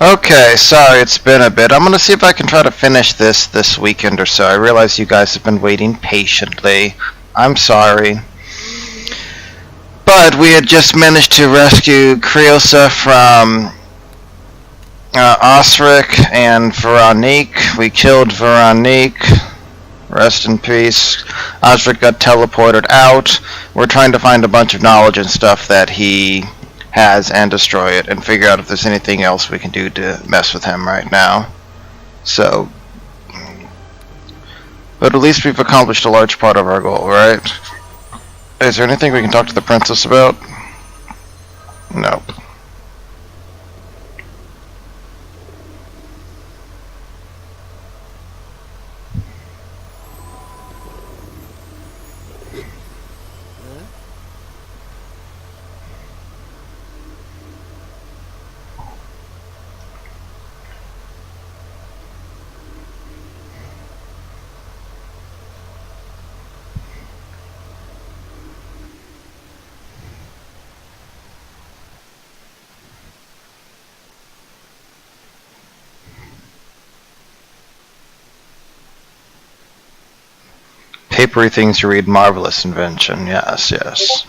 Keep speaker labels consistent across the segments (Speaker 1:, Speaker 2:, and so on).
Speaker 1: Okay, sorry it's been a bit. I'm gonna see if I can try to finish this weekend or so. I realize you guys have been waiting patiently. I'm sorry. But we had just managed to rescue Criosa from Osric and Veronique. We killed Veronique. Rest in peace. Osric got teleported out. We're trying to find a bunch of knowledge and stuff that he has and destroy it and figure out if there's anything else we can do to mess with him right now. So, but at least we've accomplished a large part of our goal, right? Is there anything we can talk to the princess about? Nope. Papery things you read, marvelous invention. Yes, yes.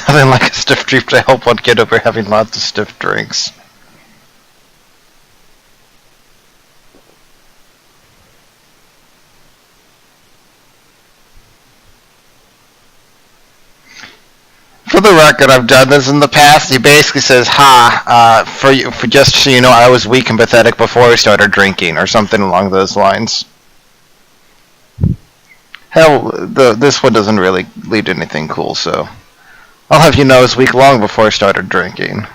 Speaker 1: Nothing like a stiff drink to help one get over having lots of stiff drinks. For the record, I've done this in the past. He basically says, for just so you know, I was weak and pathetic before I started drinking," or something along those lines. Hell, this one doesn't really lead to anything cool, so I'll have you know I was weak long before I started drinking.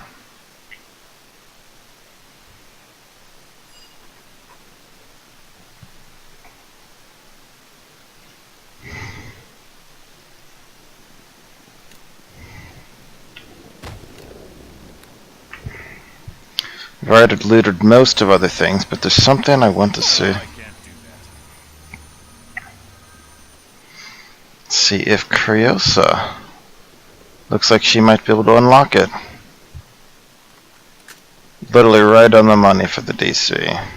Speaker 1: I've already looted most of other things, but there's something I want to see. Let's see if Criosa looks like she might be able to unlock it. Literally right on the money for the DC.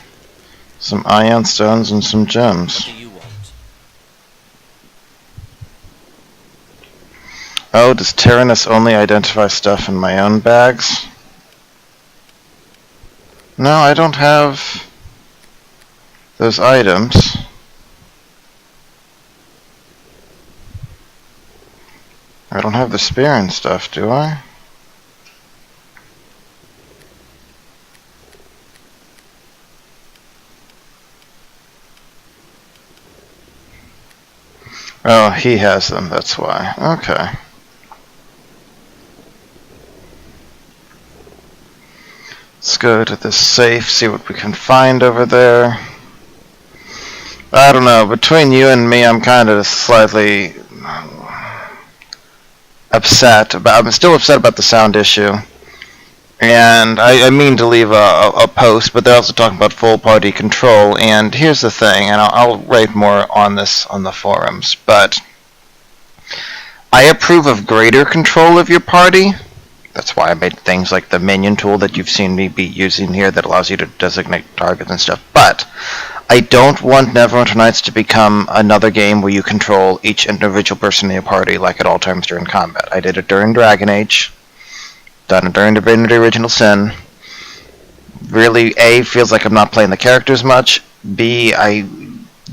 Speaker 1: Some ion stones and some gems. Oh, does Tyrannus only identify stuff in my own bags? No, I don't have those items. I don't have the spear and stuff, do I? Oh, he has them, that's why. Okay. Let's go to this safe, see what we can find over there. I don't know, between you and me, I'm kind of slightly upset about. I'm still upset about the sound issue. And I mean to leave a post, but they're also talking about full party control. And here's the thing, and I'll write more on this on the forums, but I approve of greater control of your party. That's why I made things like the minion tool that you've seen me be using here that allows you to designate targets and stuff. But I don't want Neverwinter Nights to become another game where you control each individual person in your party like at all times during combat. I did it during Dragon Age, done it during Divinity Original Sin. Really, A, feels like I'm not playing the characters much. B, I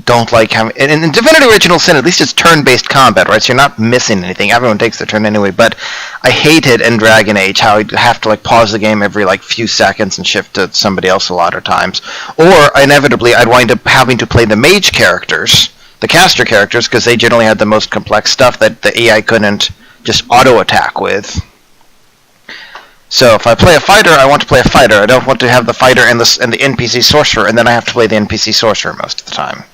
Speaker 1: just don't like having... In Divinity Original Sin, at least it's turn-based combat, right? So you're not missing anything. Everyone takes their turn anyway. But I hated in Dragon Age how I'd have to like pause the game every like few seconds and shift to somebody else a lot of times. Or inevitably, I'd wind up having to play the mage characters, the caster characters, because they generally had the most complex stuff that the AI couldn't just auto-attack with. So if I play a fighter, I want to play a fighter. I don't want to have the fighter and the NPC sorcerer, and then I have to play the NPC sorcerer most of the time.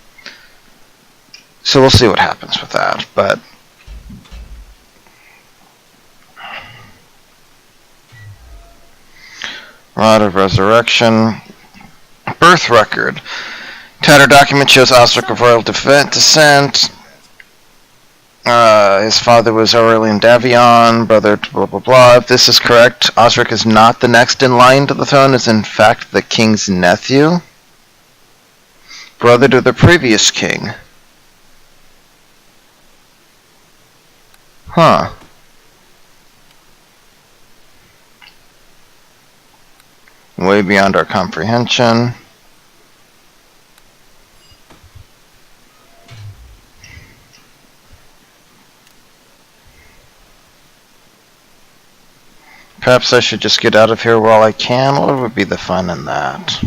Speaker 1: So we'll see what happens with that, but... Rod of Resurrection. Birth record. Tattered document shows Osric of royal descent. His father was Aurelian Davion, brother to blah blah blah. If this is correct, Osric is not the next in line to the throne, is in fact the king's nephew. Brother to the previous king. Huh. Way beyond our comprehension. Perhaps I should just get out of here while I can. What would be the fun in that?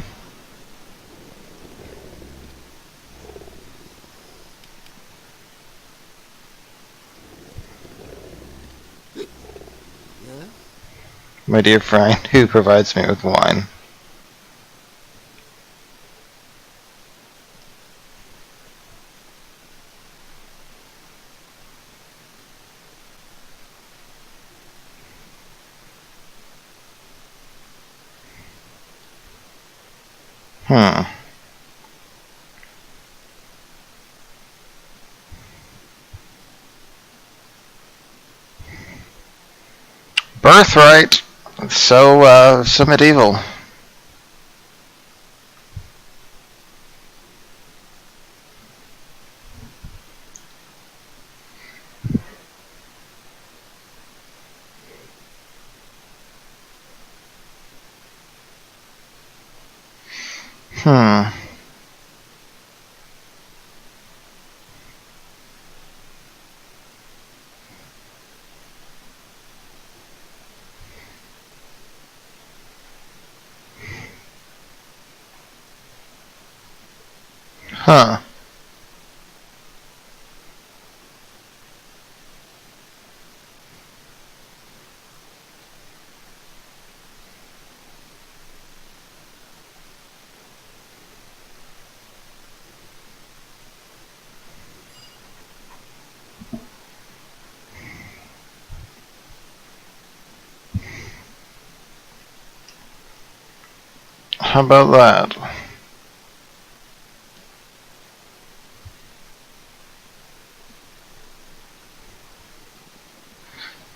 Speaker 1: My dear friend, who provides me with wine? Birthright. So medieval. Huh. How about that?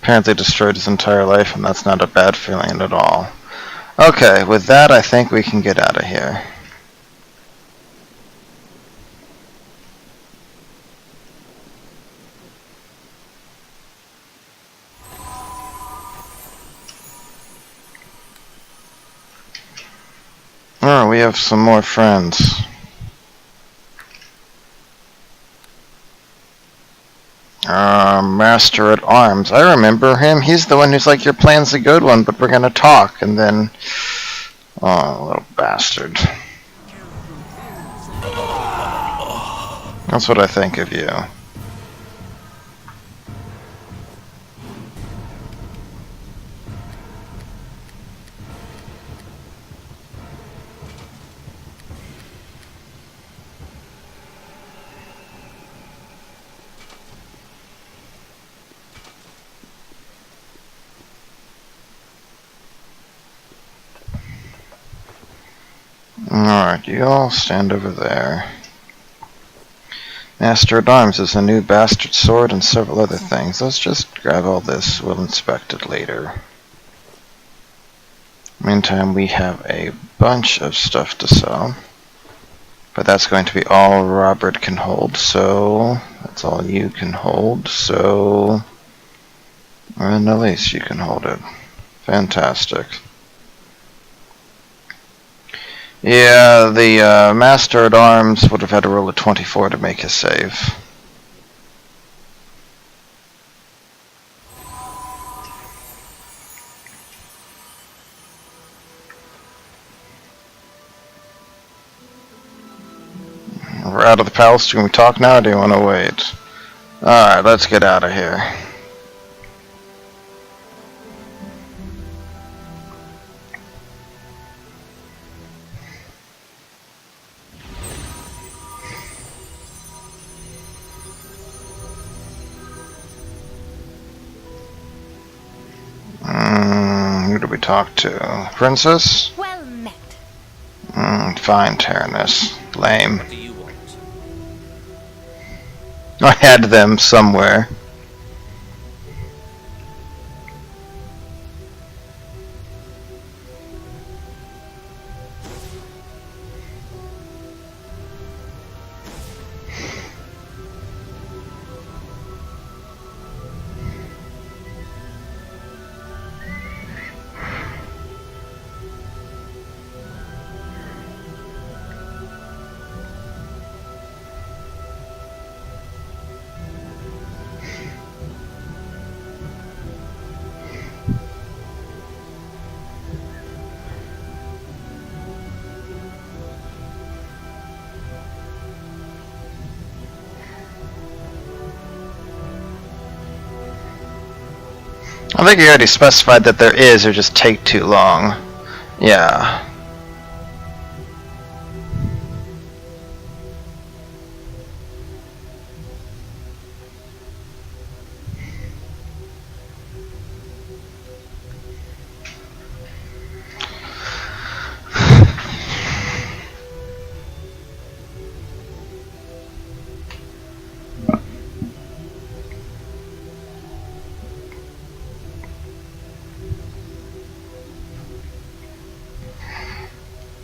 Speaker 1: Apparently destroyed his entire life, and that's not a bad feeling at all. Okay, with that, I think we can get out of here. Oh, we have some more friends. Master at Arms. I remember him. He's the one who's like, your plan's a good one, but we're gonna talk. And then... Oh, little bastard. That's what I think of you. Alright, you all stand over there. Master at Arms is a new bastard sword and several other things. Let's just grab all this. We'll inspect it later. Meantime, we have a bunch of stuff to sell. But that's going to be all Robert can hold, so... That's all you can hold, so... And at least you can hold it. Fantastic. Yeah, the Master at Arms would have had to roll a 24 to make his save. We're out of the palace. Can we talk now, or do you want to wait? Alright, let's get out of here. Who do we talk to? Princess?
Speaker 2: Well met.
Speaker 1: Fine, Tyrannus. Lame.
Speaker 3: What do you want?
Speaker 1: I had them somewhere. I think you already specified that there is, or just take too long. Yeah.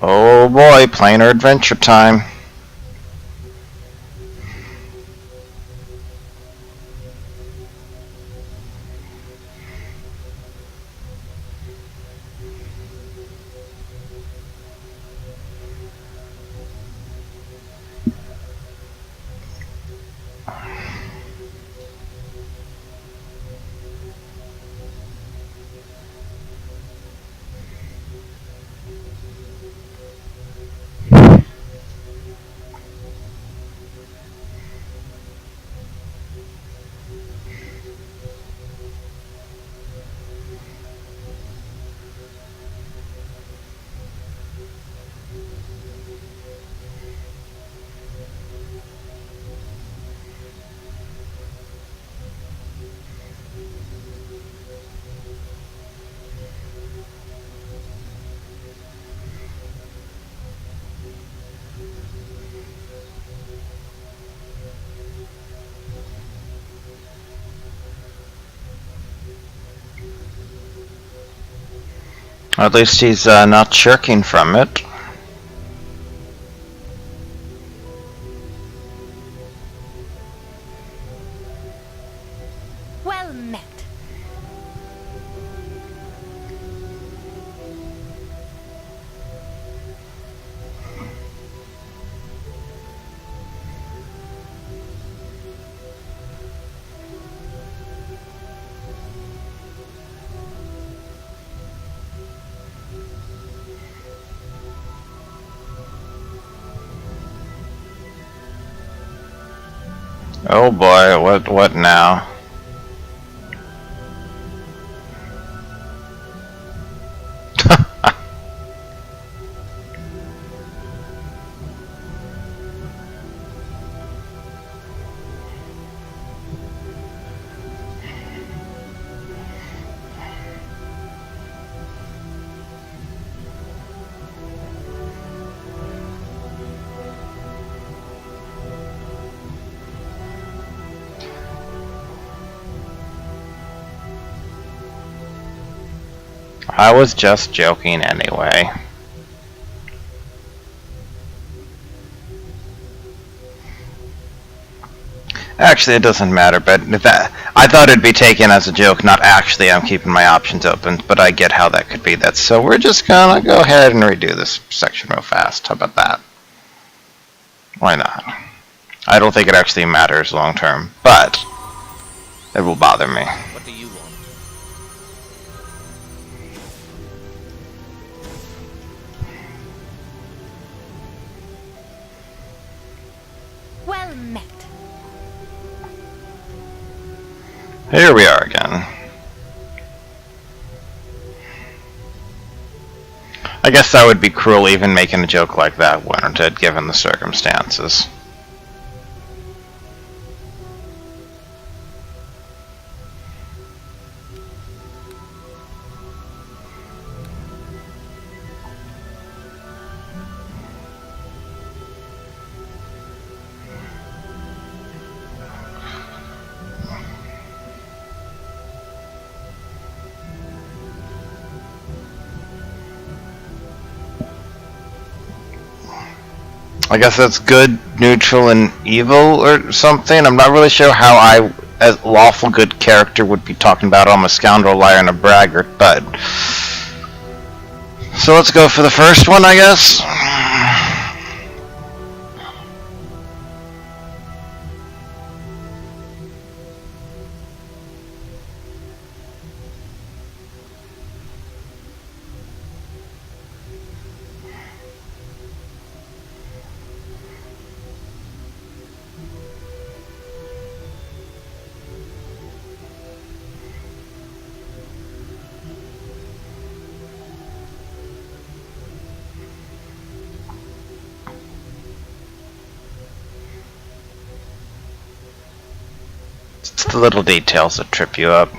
Speaker 1: Oh boy, Planar adventure time. At least he's not shirking from it.
Speaker 2: Well met.
Speaker 1: Oh boy, what now? I was just joking anyway. Actually, it doesn't matter, but if that, I thought it'd be taken as a joke, not actually I'm keeping my options open, but I get how that could be that. So we're just gonna go ahead and redo this section real fast. How about that? Why not? I don't think it actually matters long term, but it will bother me.
Speaker 2: What do you want?
Speaker 3: Well met.
Speaker 1: Here we are again. I guess that would be cruel even making a joke like that, wouldn't it, given the circumstances. I guess that's good, neutral, and evil or something. I'm not really sure how I, as lawful good character, would be talking about I'm a scoundrel, liar, and a braggart, but... So let's go for the first one, I guess. It's the little details that trip you up.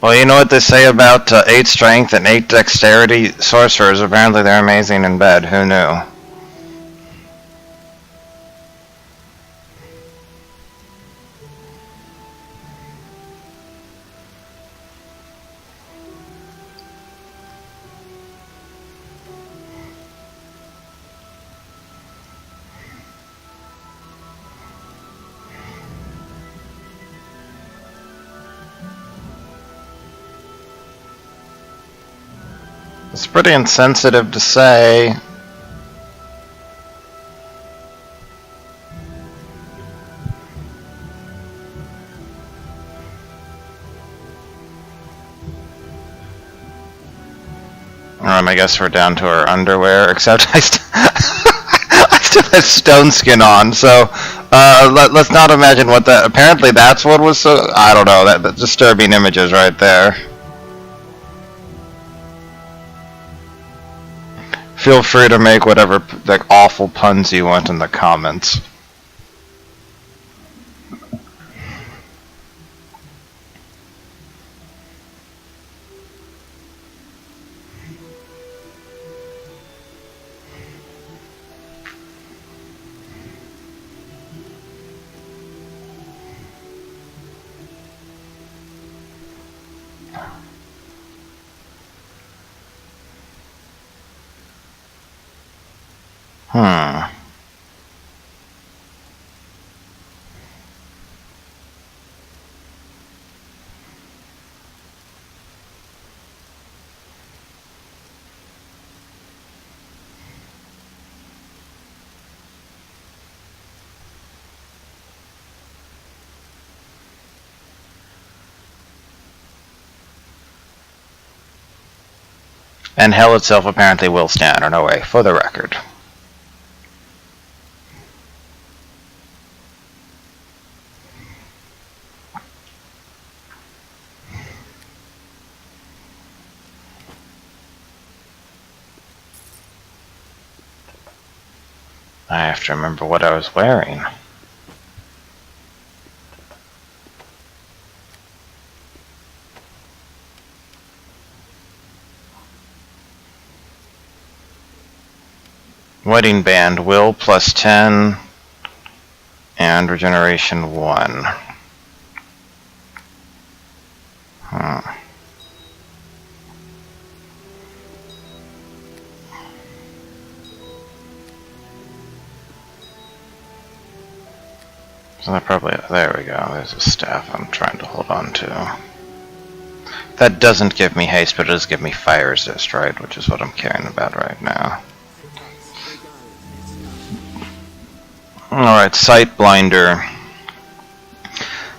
Speaker 1: Well, you know what they say about 8 strength and 8 dexterity sorcerers. Apparently they're amazing in bed. Who knew? It's pretty insensitive to say. I guess we're down to our underwear, except I still have stone skin on, so let's not imagine what that... Apparently that's what was so... I don't know, that disturbing images right there. Feel free to make whatever like awful puns you want in the comments. And hell itself apparently will stand in our way, for the record. I have to remember what I was wearing. Wedding band, will plus 10, and regeneration 1. So that probably, there we go, there's a staff I'm trying to hold on to. That doesn't give me haste, but it does give me fire resist, right? Which is what I'm caring about right now. Alright, Sight Blinder.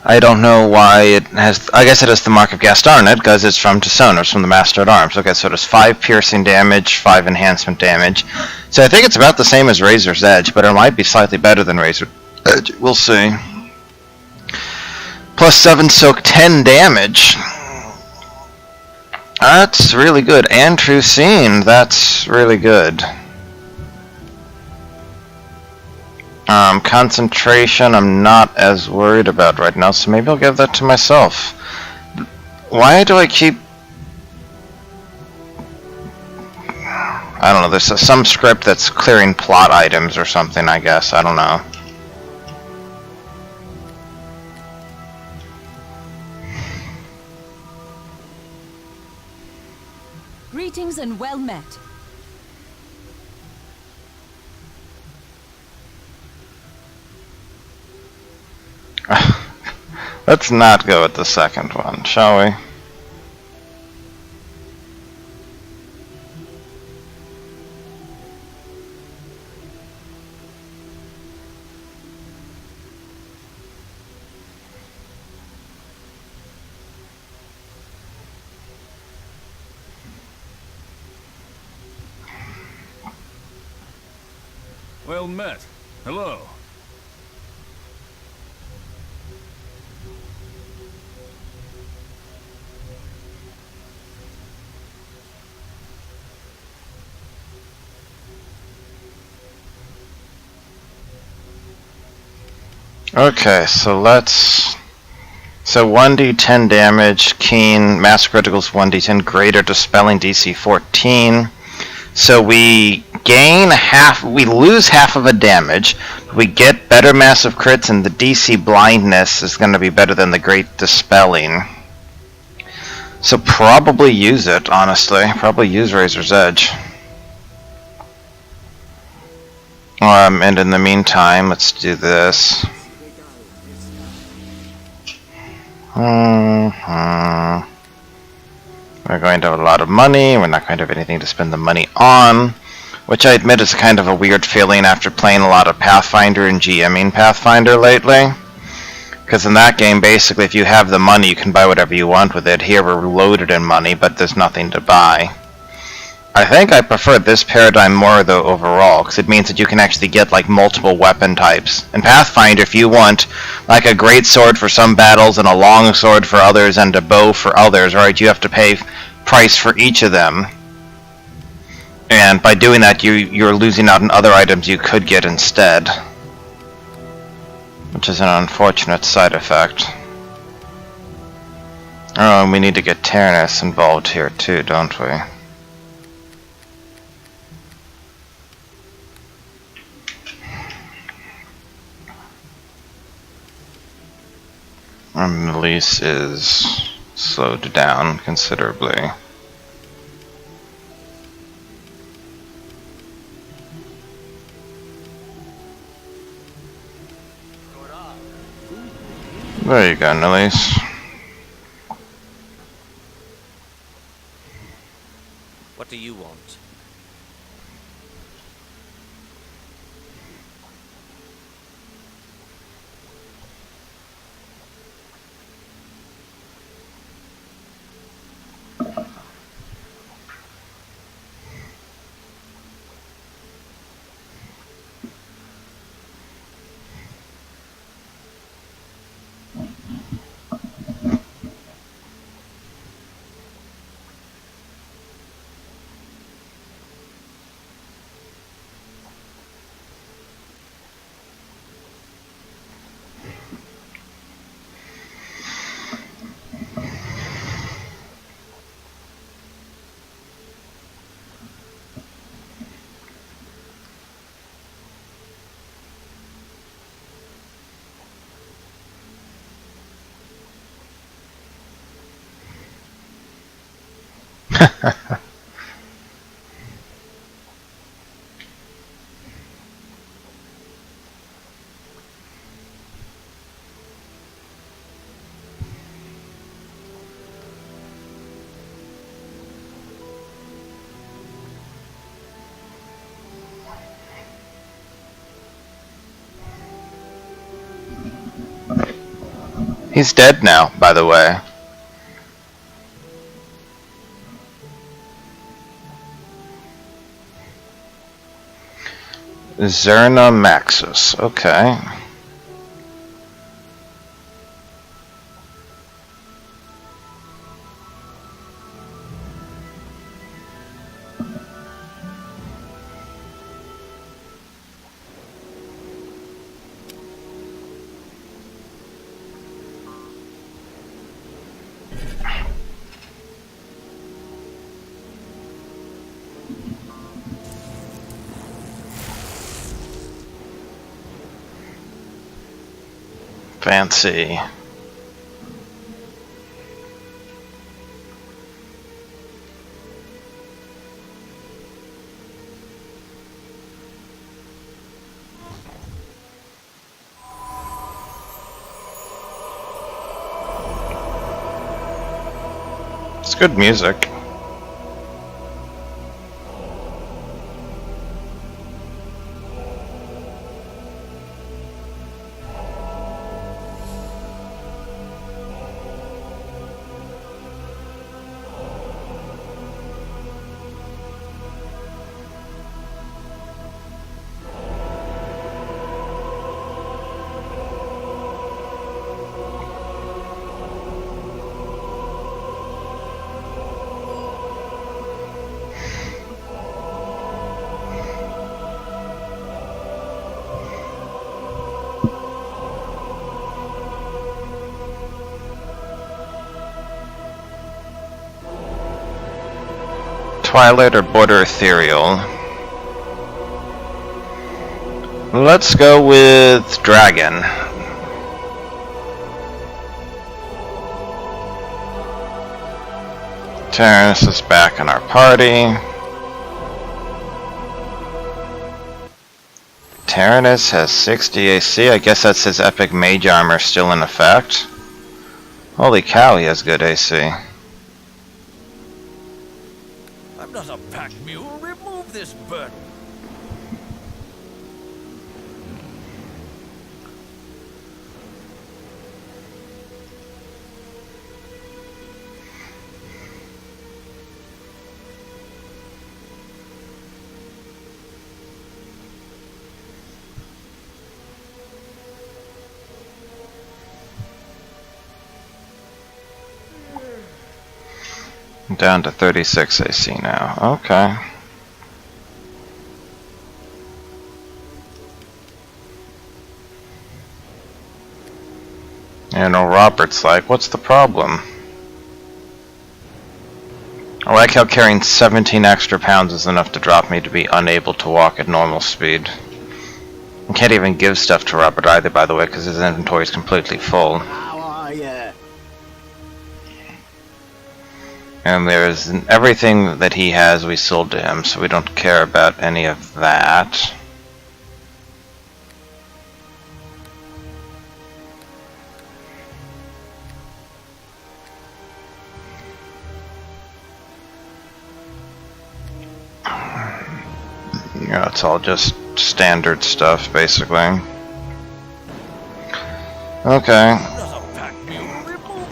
Speaker 1: I don't know why it has, I guess it has the mark of Gaston in it, because it's from Tisonus, from the Master at Arms. Okay, so it has 5 piercing damage, 5 enhancement damage. So I think it's about the same as Razor's Edge, but it might be slightly better than Razor's Edge. We'll see. Plus 7 soak, 10 damage. That's really good. And True Scene, that's really good. Concentration, I'm not as worried about right now, so maybe I'll give that to myself. Why do I keep... I don't know, there's some script that's clearing plot items or something, I guess. I don't know.
Speaker 2: Greetings and well met.
Speaker 1: Let's not go with the second one, shall we?
Speaker 3: Well met. Hello.
Speaker 1: Okay, so let's... So 1d10 damage, keen, mass criticals 1d10, greater dispelling DC 14. So we gain half, we lose half of a damage, we get better massive crits, and the DC blindness is going to be better than the great dispelling. So probably use it, honestly. Probably use Razor's Edge. And in the meantime, let's do this. We're going to have a lot of money. We're not going to have anything to spend the money on, which I admit is kind of a weird feeling after playing a lot of Pathfinder and GMing Pathfinder lately. Because in that game, basically, if you have the money, you can buy whatever you want with it. Here, we're loaded in money, but there's nothing to buy. I think I prefer this paradigm more, though, overall, because it means that you can actually get, like, multiple weapon types. In Pathfinder, if you want, like, a great sword for some battles, and a long sword for others, and a bow for others, right, you have to pay price for each of them. And by doing that, you're losing out on other items you could get instead. Which is an unfortunate side effect. Oh, and we need to get Tyrannus involved here, too, don't we? Release is slowed down considerably. There you go, Nillies.
Speaker 4: What do you want?
Speaker 1: He's dead now, by the way. Zerna Maxus, okay. Fancy. It's good music. Twilight or Border Ethereal. Let's go with Dragon. Terrace is back in our party. Tyrannus has 60 AC. I guess that's his epic mage armor still in effect. Holy cow, he has good AC.
Speaker 4: I'm not a pack mule. Remove this burden.
Speaker 1: Down to 36 AC now. Okay. You know, Robert's like, what's the problem? I like how carrying 17 extra pounds is enough to drop me to be unable to walk at normal speed. I can't even give stuff to Robert either, by the way, because his inventory is completely full.
Speaker 5: How are ya?
Speaker 1: And there's everything that he has we sold to him, so we don't care about any of that. Yeah, it's all just standard stuff, basically. Okay.
Speaker 4: I'm not a pack mule. Remove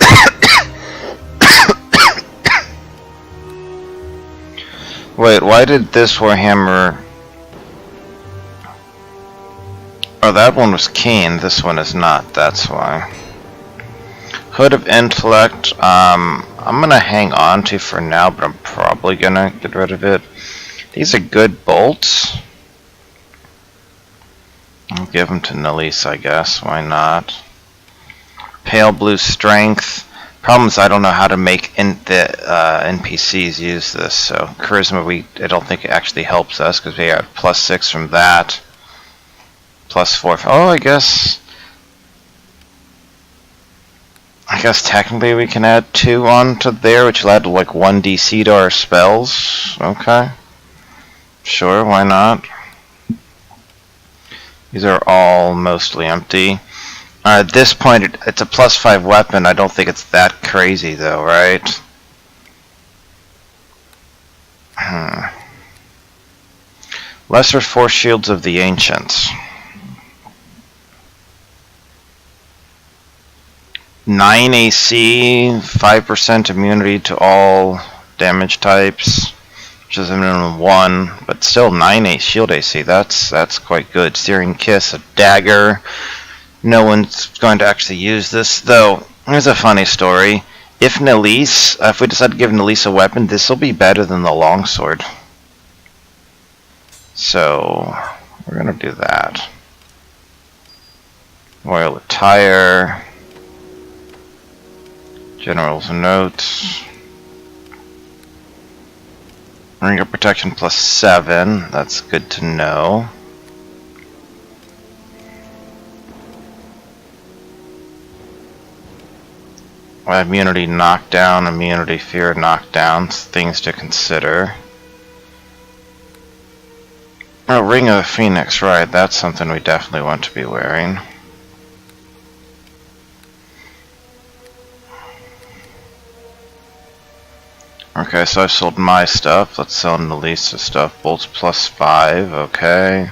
Speaker 1: Wait, why did this Warhammer... Oh, that one was keen, this one is not, that's why. Hood of Intellect, I'm gonna hang on to for now, but I'm probably gonna get rid of it. These are good bolts. I'll give them to Nalise, I guess, why not? Pale Blue Strength. Problem is I don't know how to make the NPCs use this, so Charisma I don't think it actually helps us because we got +6 from that. +4. Oh, I guess I guess technically we can add 2 onto there, which will add like 1 DC to our spells. Okay. Sure, why not? These are all mostly empty. At this point, it's a +5 weapon. I don't think it's that crazy though, right? Lesser Force Shields of the Ancients. 9 AC, 5% immunity to all damage types, which is a minimum 1, but still 9 shield AC. That's quite good. Searing Kiss, a dagger. No one's going to actually use this, though. Here's a funny story. If we decide to give Nelise a weapon, this will be better than the longsword. So we're gonna do that. Royal attire. General's notes. Ring of protection +7. That's good to know. Immunity knockdown, immunity fear knockdown. Things to consider. Oh, Ring of the Phoenix, right. That's something we definitely want to be wearing. Okay, so I've sold my stuff. Let's sell Nelisa's stuff. Bolts +5, okay.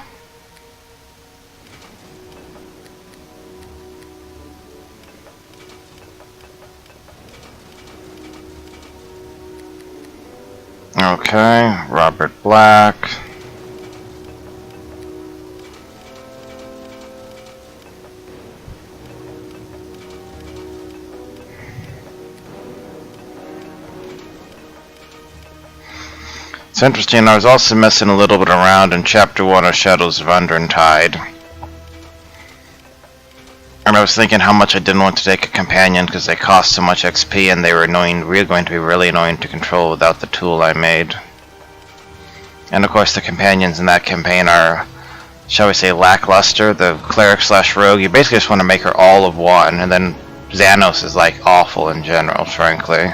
Speaker 1: Okay, Robert Black. It's interesting, I was also messing a little bit around in Chapter 1 of Shadows of Underntide. And I was thinking how much I didn't want to take a companion because they cost so much XP and they were annoying, really going to be really annoying to control without the tool I made. And of course the companions in that campaign are, shall we say, lackluster. The cleric/rogue, you basically just want to make her all of one, and then Xanos is like awful in general, frankly.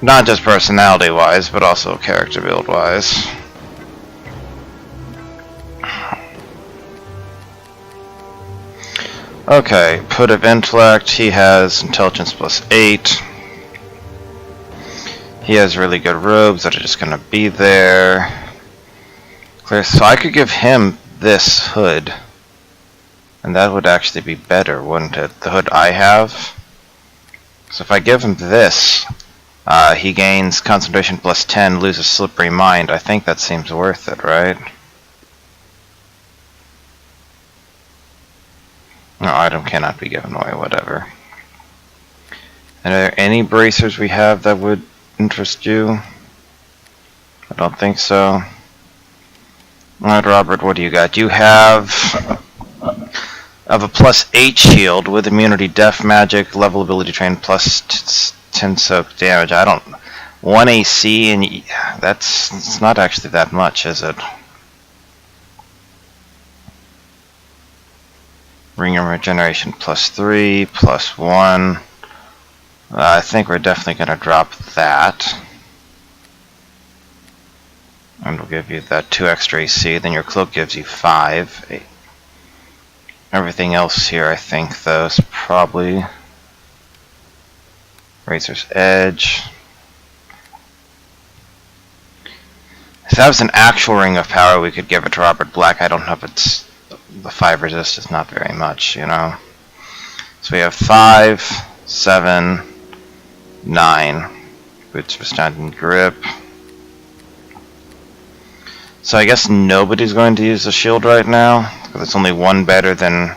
Speaker 1: Not just personality-wise, but also character build-wise. Okay, Put of Intellect, he has Intelligence +8. He has really good robes that are just gonna be there. Clear, so I could give him this hood. And that would actually be better, wouldn't it? The hood I have. So if I give him this, he gains concentration +10, loses slippery mind. I think that seems worth it, right? No, item cannot be given away, whatever. And are there any bracers we have that would interest you? I don't think so. Alright, Robert, what do you got? You have of a +8 shield with immunity, death magic, level ability train, +10 soak damage. I don't... 1 AC, and it's not actually that much, is it? Ring of Regeneration +3, +1. I think we're definitely going to drop that. And we'll give you that 2 extra AC, then your cloak gives you 5. Everything else here, I think, though, is probably Razor's Edge. If that was an actual Ring of Power, we could give it to Robert Black. I don't know if it's... the 5 resist is not very much, you know. So we have 5, 7, 9. Boots for standing grip. So I guess nobody's going to use the shield right now, because it's only 1 better than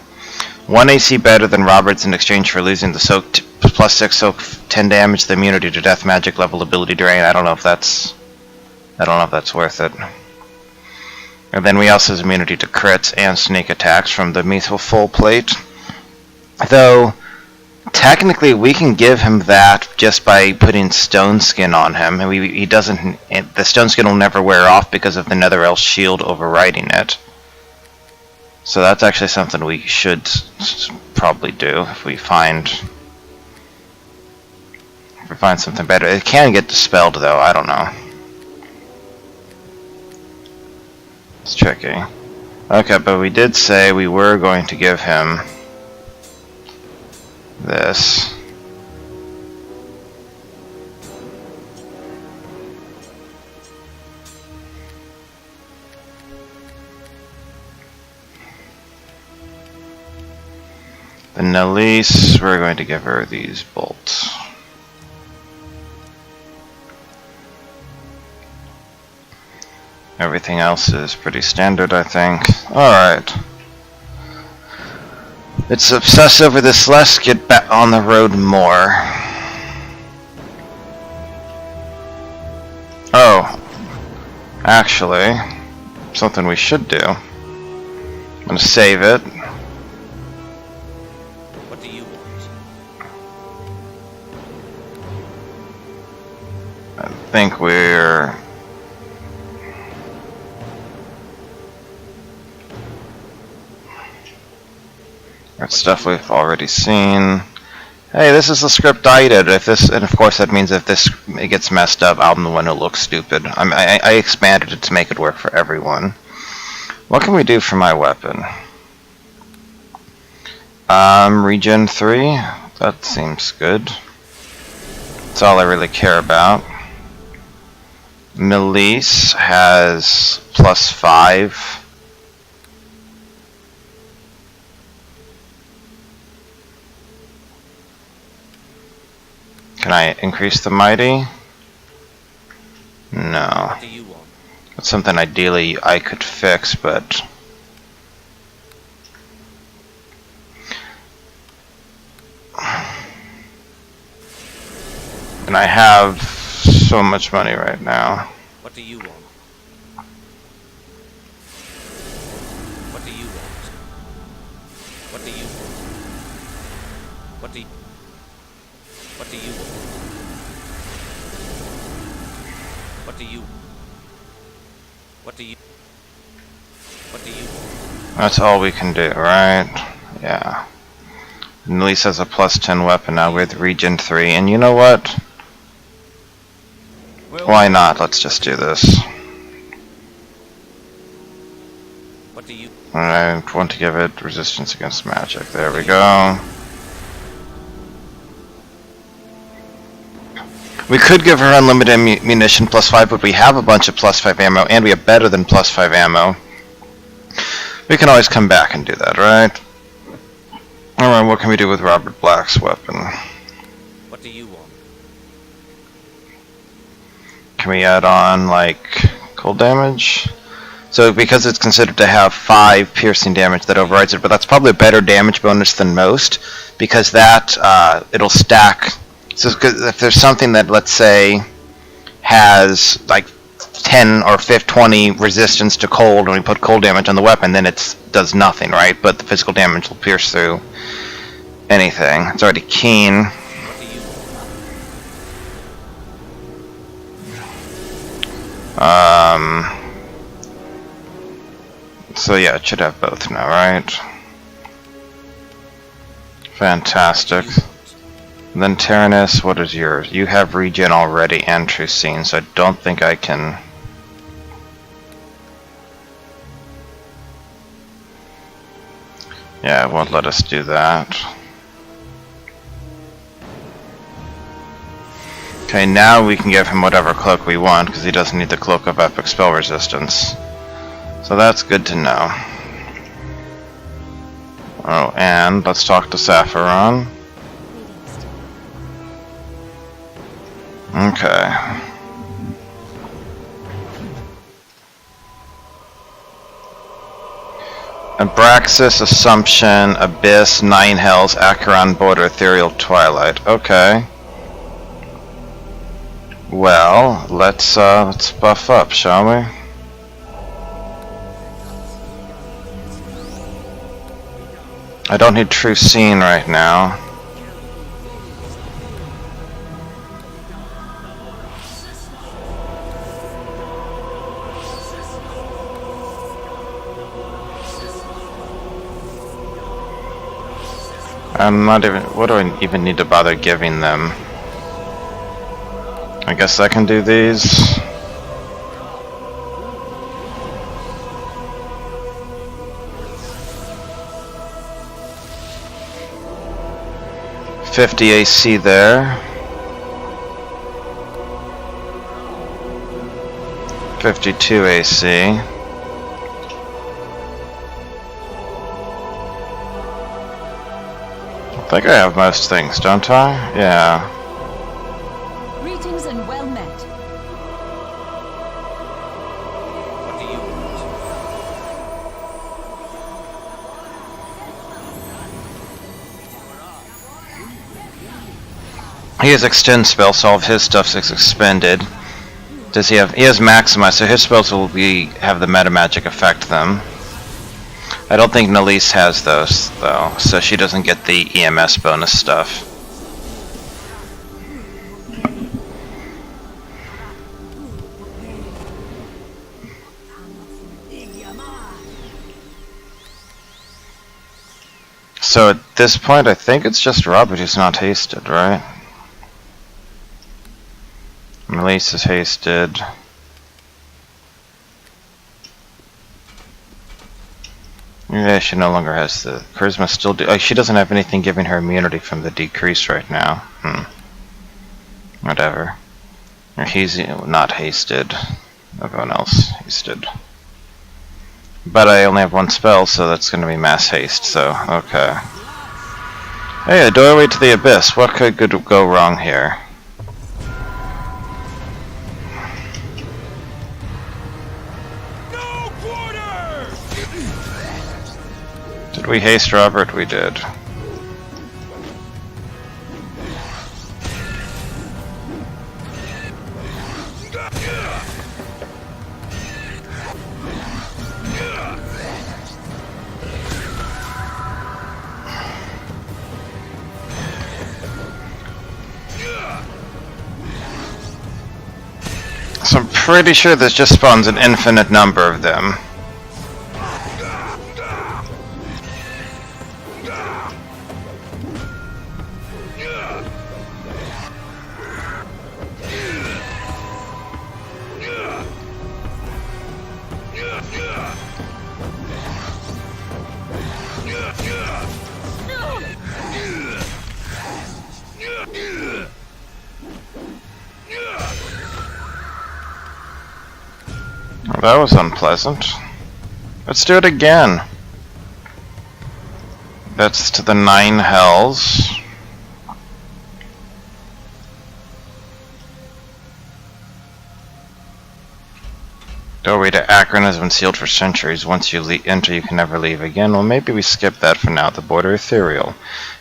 Speaker 1: 1 AC better than Robert's in exchange for losing the soak +6 soak 10 damage, the immunity to death magic, level ability drain. I don't know if that's worth it. And then we also have immunity to crits and sneak attacks from the Mythal Full Plate. Though technically we can give him that just by putting Stone Skin on him. And he doesn't. The Stone Skin will never wear off because of the Nether Elf shield overriding it. So that's actually something we should probably do if we find something better. It can get dispelled though, I don't know. It's tricky. Okay, but we did say we were going to give him this. The Nelise, we're going to give her these bolts. Everything else is pretty standard, I think. Alright. It's obsessed over this less, get back on the road more. Oh. Actually, something we should do. I'm gonna save it.
Speaker 4: What do you want?
Speaker 1: I think we're... That's stuff we've already seen. Hey, this is the script I did. If this, and of course that means if this it gets messed up, I'm the one who looks stupid. I expanded it to make it work for everyone. What can we do for my weapon? Regen 3? That seems good. That's all I really care about. Melise has +5. Can I increase the mighty? No.
Speaker 4: What do you want?
Speaker 1: That's something ideally I could fix, but... And I have so much money right now.
Speaker 4: What do you want? What do you want? What do you want? What do you... What do you want? What do you... What do you... What do you want?
Speaker 1: That's all we can do, right? Yeah. Nelise has a +10 weapon now with Regen 3, and you know what?
Speaker 3: Well,
Speaker 1: Why not? Let's just do this.
Speaker 4: What do you...
Speaker 1: I want to give it resistance against magic. There we go. We could give her unlimited munition +5, but we have a bunch of +5 ammo, and we have better than +5 ammo. We can always come back and do that, right? Alright, what can we do with Robert Black's weapon?
Speaker 4: What do you want?
Speaker 1: Can we add on, like, cold damage? So because it's considered to have 5 piercing damage, that overrides it, but that's probably a better damage bonus than most, because that, it'll stack. So if there's something that, let's say, has, like, 10 or 20 resistance to cold, and we put cold damage on the weapon, then it does nothing, right? But the physical damage will pierce through anything. It's already keen.
Speaker 4: What do you want?
Speaker 1: So yeah, it should have both now, right? Fantastic. And then Tyrannus, what is yours? You have regen already and True Scene, so I don't think I can... Yeah, it won't let us do that. Okay, now we can give him whatever cloak we want, because he doesn't need the Cloak of Epic Spell Resistance. So that's good to know. Oh, and let's talk to Sapphiron. Okay. Abraxas, Assumption, Abyss, Nine Hells, Acheron, Border, Ethereal, Twilight. Okay. Well, let's buff up, shall we? I don't need True Scene right now. I'm not even... What do I even need to bother giving them? I guess I can do these. $50 AC there. 52 AC. I think I have most things, don't I? Yeah.
Speaker 2: Greetings and well met.
Speaker 4: What do you want?
Speaker 1: He has extend spell, so all of his stuff is expended. Does he have? He has maximize, so his spells will have the meta magic affect them. I don't think Nalise has those though, so she doesn't get the EMS bonus stuff. So at this point, I think it's just Robert who's not hasted, right? Nalise is hasted. Yeah, she no longer has the charisma. Still do. Oh, she doesn't have anything giving her immunity from the decrease right now. Whatever. He's not hasted. Everyone else hasted. But I only have one spell, so that's going to be mass haste. So okay. Hey, a doorway to the abyss. What could go wrong here? Did we haste Robert? We did. So I'm pretty sure this just spawns an infinite number of them. Well, that was unpleasant. Let's do it again. That's to the 9 hells. Doorway to Akron has been sealed for centuries. Once you enter, you can never leave again. Well, maybe we skip that for now. The border ethereal.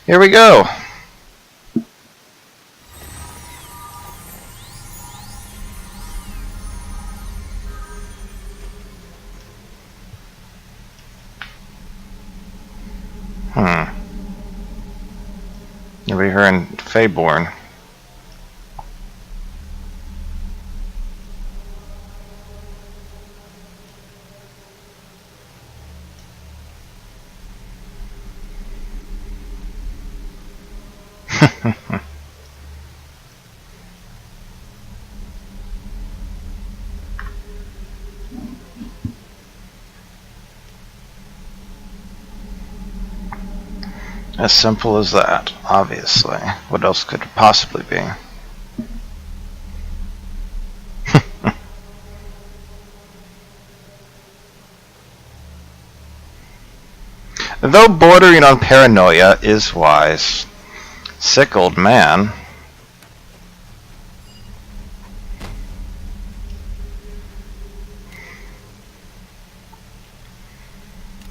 Speaker 1: Here we go. Over here in Feyborn. As simple as that, obviously. What else could it possibly be? Though bordering on paranoia is wise. Sick old man.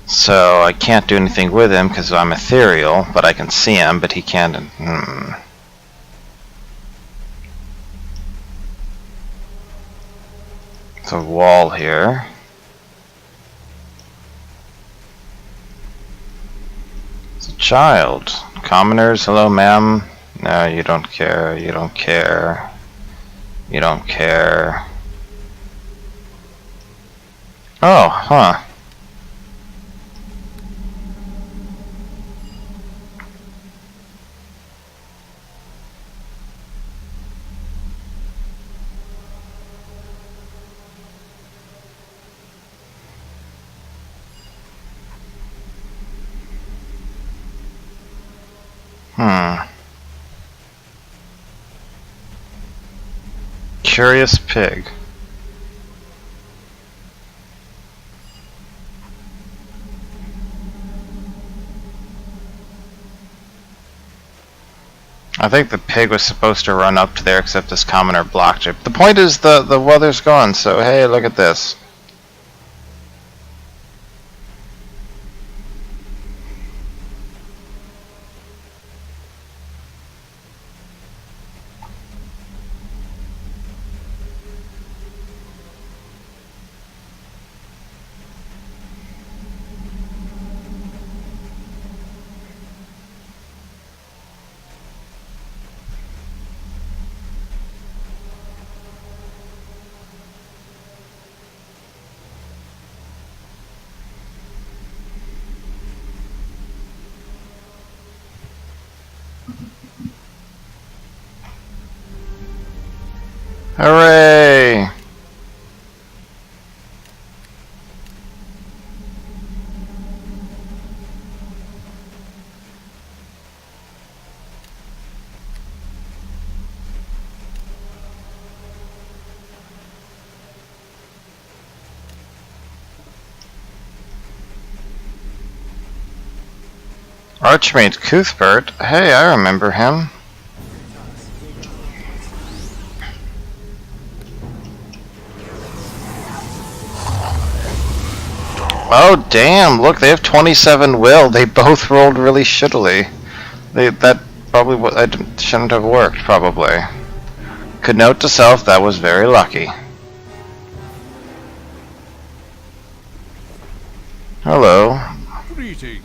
Speaker 1: So I can't do anything with him because I'm ethereal, but I can see him, but he can't. It's a wall here. It's a child. Commoners, hello ma'am. No, you don't care, you don't care. You don't care. Oh, huh. Curious pig. I think the pig was supposed to run up to there, except this commoner blocked it. The point is the weather's gone, so hey, look at this. Hooray! Archmage Cuthbert? Hey, I remember him. Oh damn, look, they have 27 will. They both rolled really shittily. That probably shouldn't have worked, probably. Could note to self, that was very lucky. Hello.
Speaker 3: Greetings.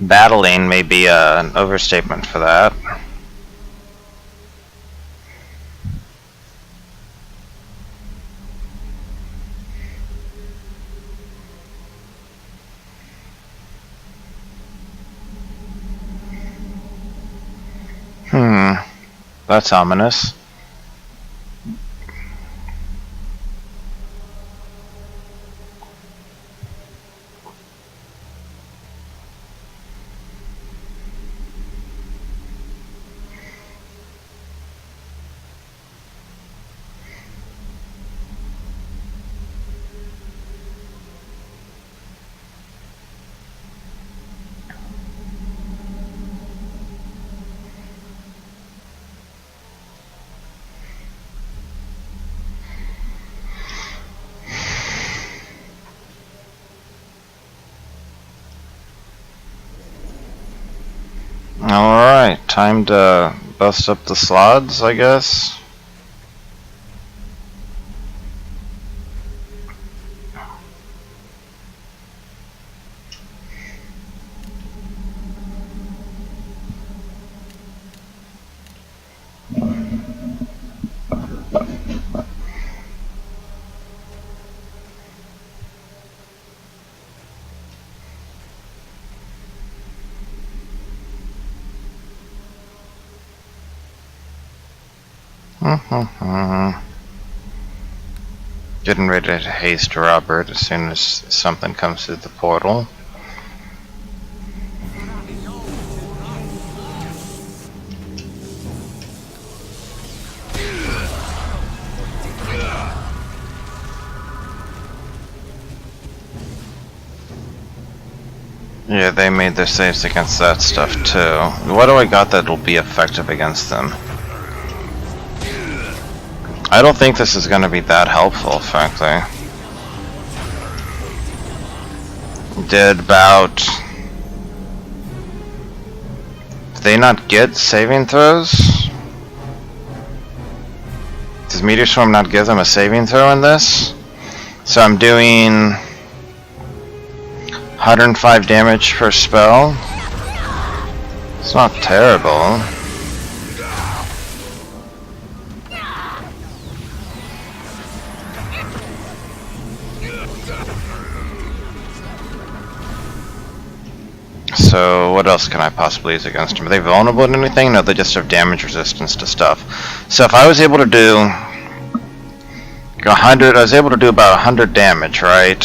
Speaker 1: Battling may be an overstatement for that. That's ominous. Alright, time to bust up the slots, I guess. Getting ready to haste Robert as soon as something comes through the portal. Yeah, they made their saves against that stuff too. What do I got that'll be effective against them? I don't think this is going to be that helpful, frankly. Did they not get saving throws? Does Meteor Swarm not give them a saving throw in this? So I'm doing 105 damage per spell. It's not terrible. so what else can I possibly use against them? Are they vulnerable to anything? No, they just have damage resistance to stuff. So if I was able to do 100, I was able to do about 100 damage, right?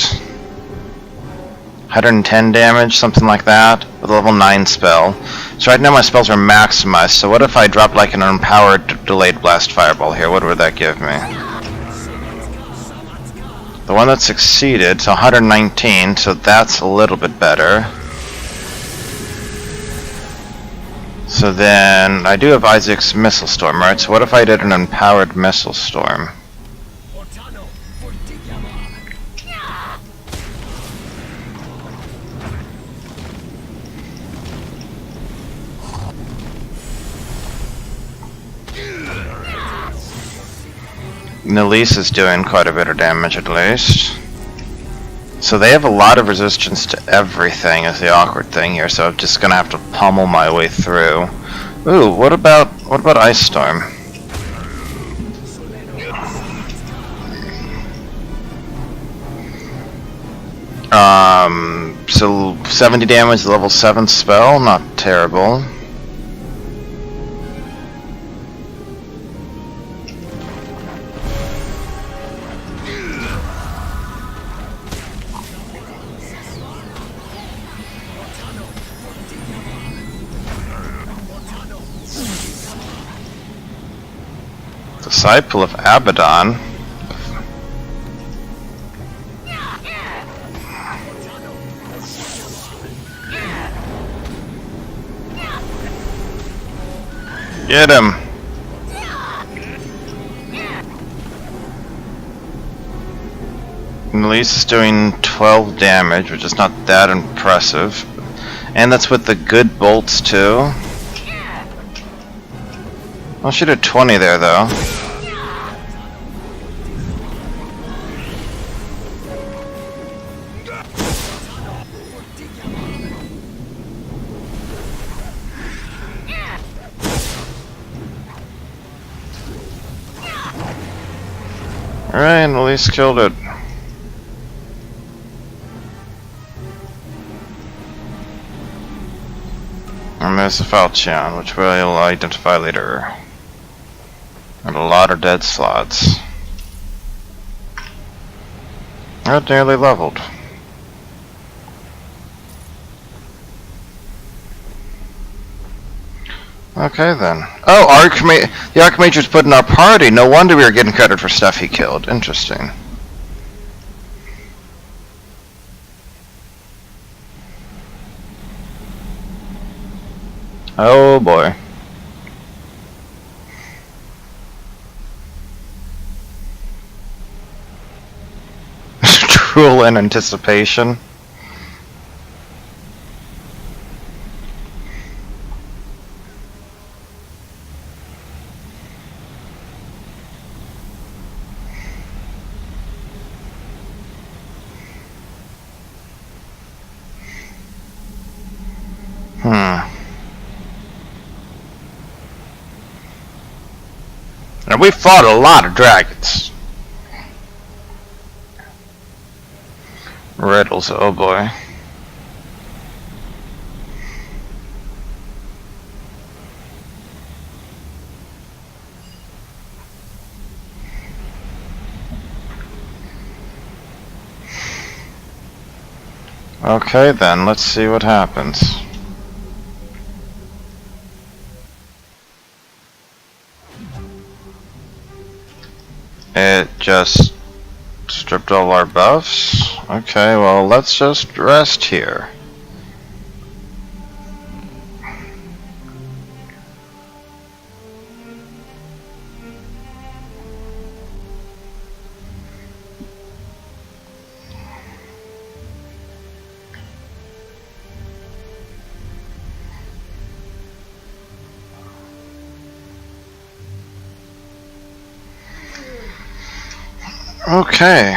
Speaker 1: 110 damage, something like that, with a level 9 spell. So right now my spells are maximized, so what if I dropped like an empowered delayed blast fireball here? What would that give me? The one that succeeded, so 119, so that's a little bit better. So then, I do have Isaac's Missile Storm, right? So what if I did an empowered Missile Storm? Nilise is doing quite a bit of damage at least. So they have a lot of resistance to everything is the awkward thing here, so I'm just gonna have to pummel my way through. Ooh, what about Ice Storm? So 70 damage, level 7 spell, not terrible. Disciple of Abaddon. Get him! Nilise is doing 12 damage, which is not that impressive. And that's with the good bolts too. Well, she did 20 there though. Alright, at least killed it. And there's the Falchion, which we'll identify later. And a lot of dead slots. Not nearly leveled. Okay then. Oh, the Archmage's put in our party. No wonder we were getting credit for stuff he killed. Interesting. Oh boy. Drool in anticipation. And we fought a lot of dragons. Riddles, oh boy. Okay then, let's see what happens. It just stripped all our buffs? Okay, well, let's just rest here. Okay.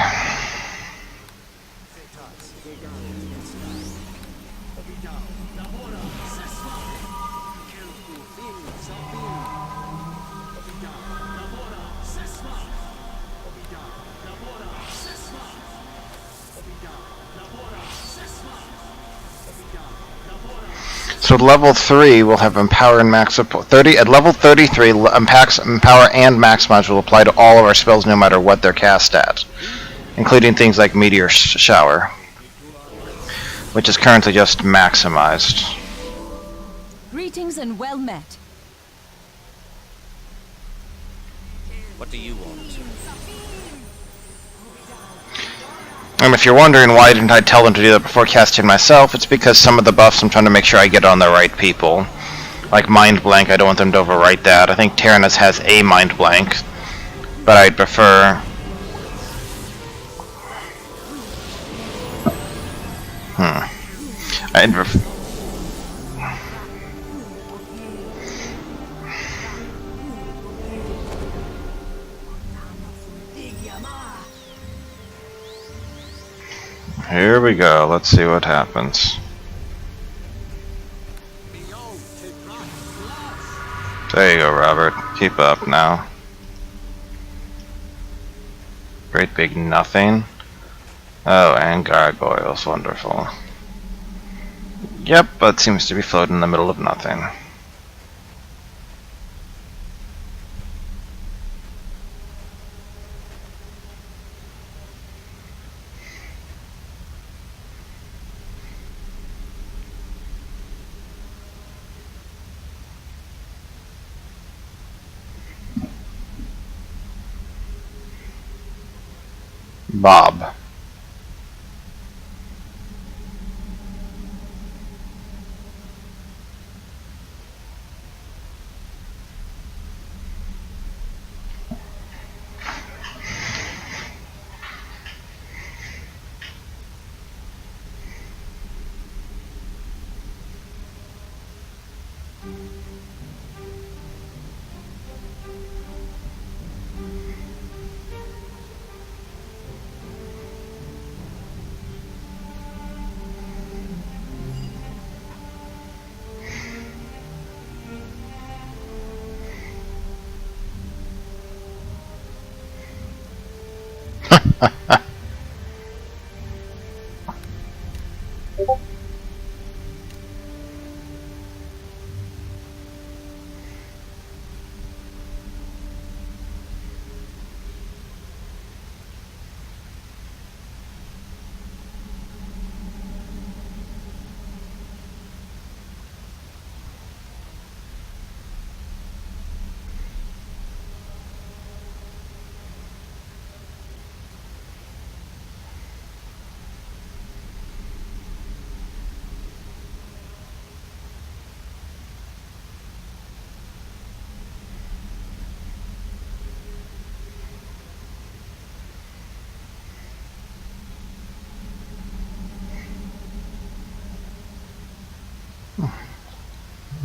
Speaker 1: So level 3 will have empower and max support. 30 at level 33, empower and max mods will apply to all of our spells, no matter what they're cast at, including things like meteor shower, which is currently just maximized.
Speaker 2: Greetings and well met.
Speaker 4: What do you want?
Speaker 1: And if you're wondering why didn't I tell them to do that before casting myself, it's because some of the buffs I'm trying to make sure I get on the right people. Like Mind Blank, I don't want them to overwrite that. I think Tyrannus has a Mind Blank, but I'd prefer... I'd prefer... Here we go, let's see what happens. There you go, Robert. Keep up now. Great big nothing. Oh, and gargoyles, wonderful. Yep, but seems to be floating in the middle of nothing. Bob.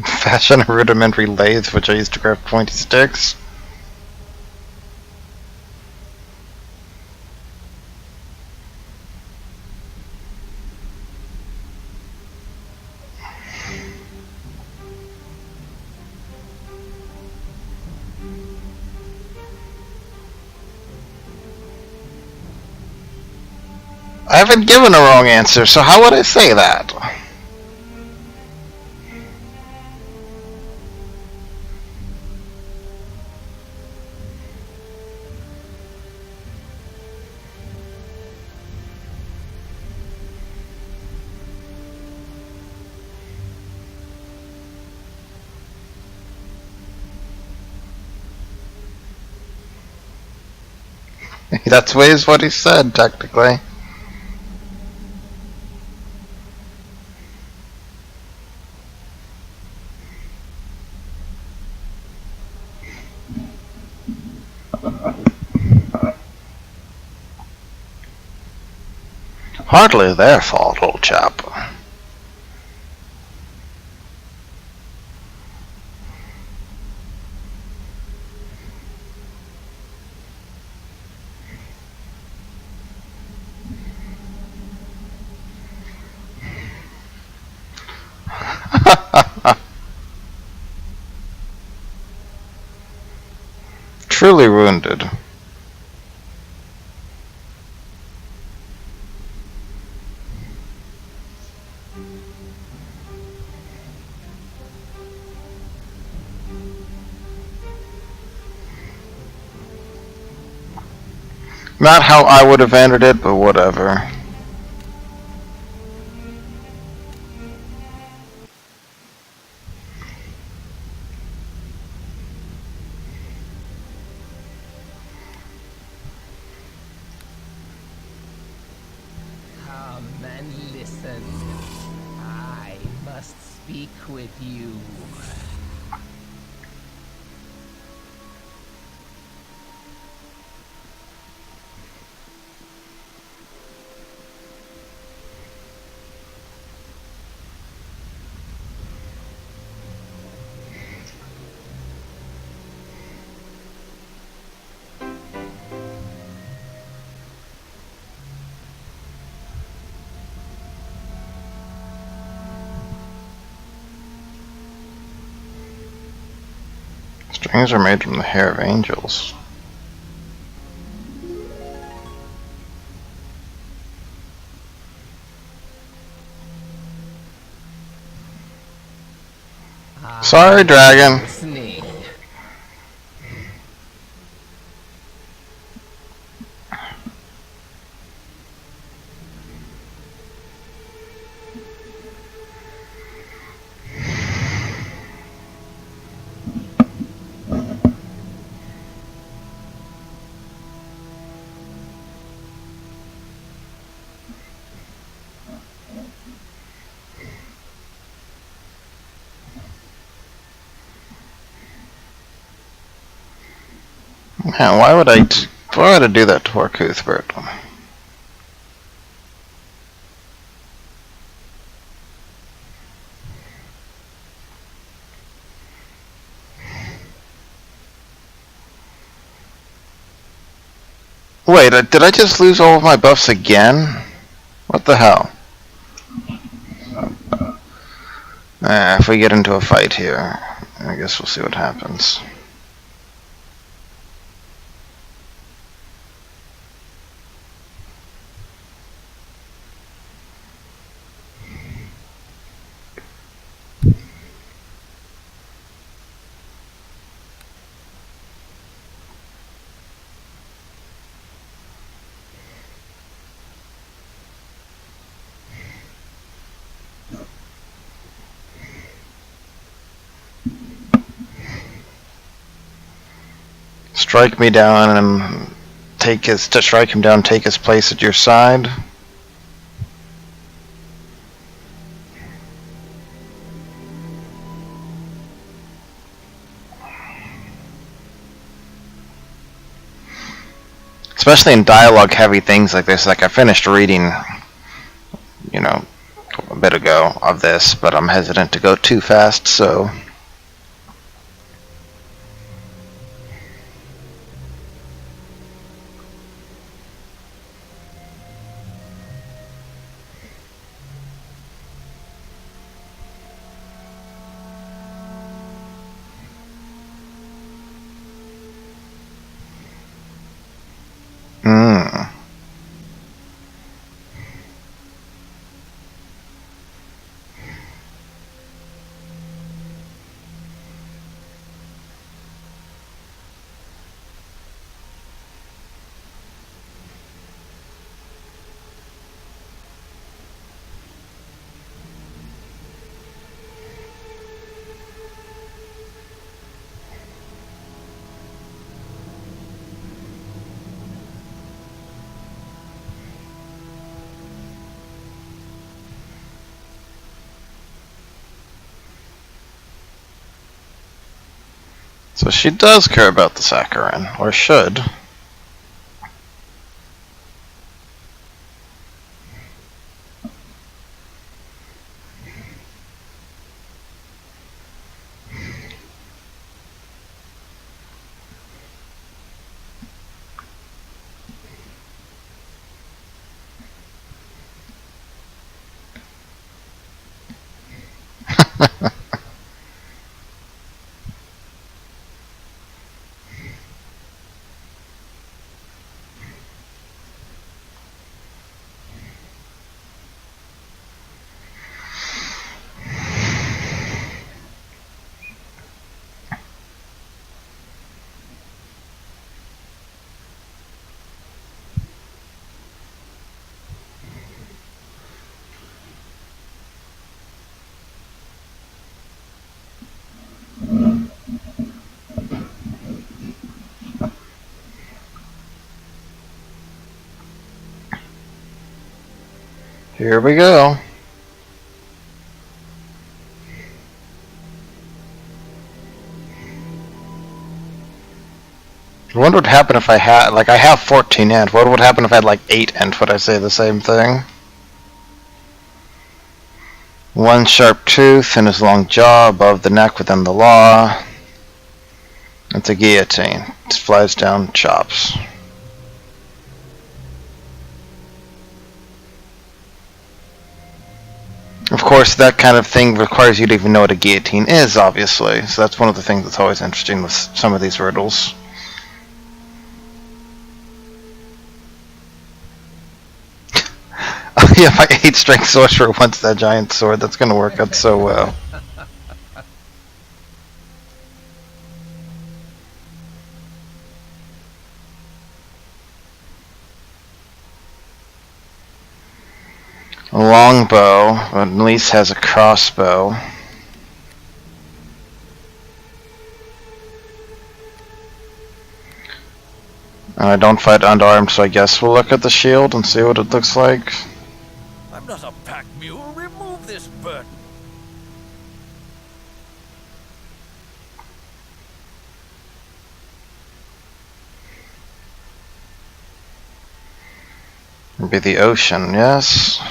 Speaker 1: Fashion a rudimentary lathe, which I used to craft pointy sticks. I haven't given a wrong answer, so how would I say that? That's what he said, technically. Hardly their fault, old chap. Truly wounded. Not how I would have ended it, but whatever.
Speaker 5: Come and listen. I must speak with you.
Speaker 1: Strings are made from the hair of angels. Sorry, dragon.
Speaker 5: Listening.
Speaker 1: Man, why would I do that to our Cuthbert? Wait, did I just lose all of my buffs again? What the hell? If we get into a fight here, I guess we'll see what happens. Strike me down and strike him down, take his place at your side. Especially in dialogue heavy things like this. Like I finished reading, you know, a bit ago of this, but I'm hesitant to go too fast, so. So she does care about the saccharin, or should. Here we go. I wonder what would happen if I had, like, I have 14 int. What would happen if I had, like, 8 int? Would I say the same thing? One sharp tooth in his long jaw, above the neck within the law. It's a guillotine. It flies down, chops. Of course, that kind of thing requires you to even know what a guillotine is, obviously. So that's one of the things that's always interesting with some of these riddles. Oh yeah, my 8-strength sorcerer wants that giant sword. That's gonna work out so well. A longbow, but at least has a crossbow. And I don't fight unarmed, so I guess we'll look at the shield and see what it looks like.
Speaker 4: I'm not a pack mule. Remove this burden.
Speaker 1: It'd be the ocean, yes.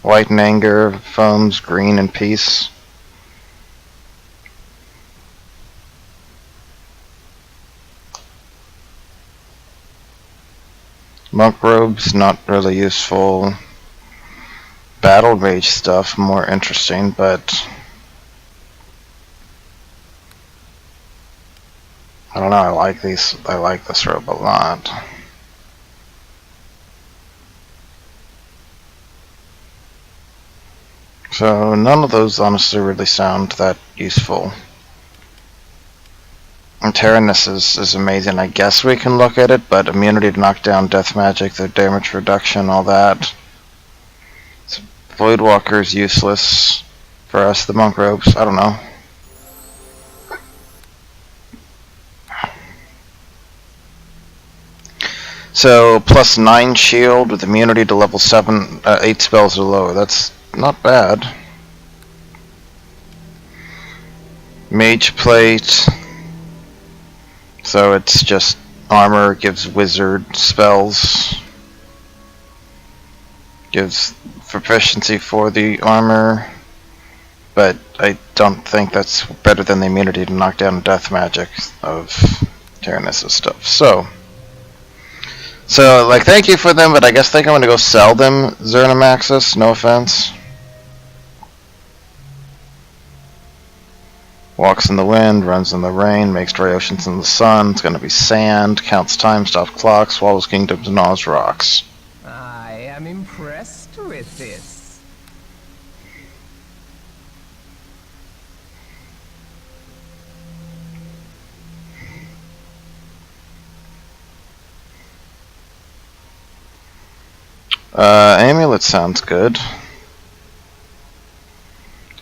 Speaker 1: White in anger, foams, green in peace. Monk robes, not really useful. Battle rage stuff, more interesting, but I don't know, I like this robe a lot. So none of those honestly really sound that useful. And Tyrannus is amazing. I guess we can look at it, but immunity to knockdown, death magic, the damage reduction, all that. So Voidwalker is useless for us, the monk robes, I don't know. So plus 9 shield with immunity to level 7, 8 spells or lower. That's not bad. Mage plate. So it's just armor, gives wizard spells. Gives proficiency for the armor. But I don't think that's better than the immunity to knock down death magic of Tyrannus' stuff. So, like, thank you for them, but I think I'm gonna go sell them Zernimaxis, no offense. Walks in the wind, runs in the rain, makes dry oceans in the sun, it's gonna be sand, counts time, stops clocks, swallows kingdoms, and gnaws rocks.
Speaker 5: I am impressed with this.
Speaker 1: Amulet sounds good.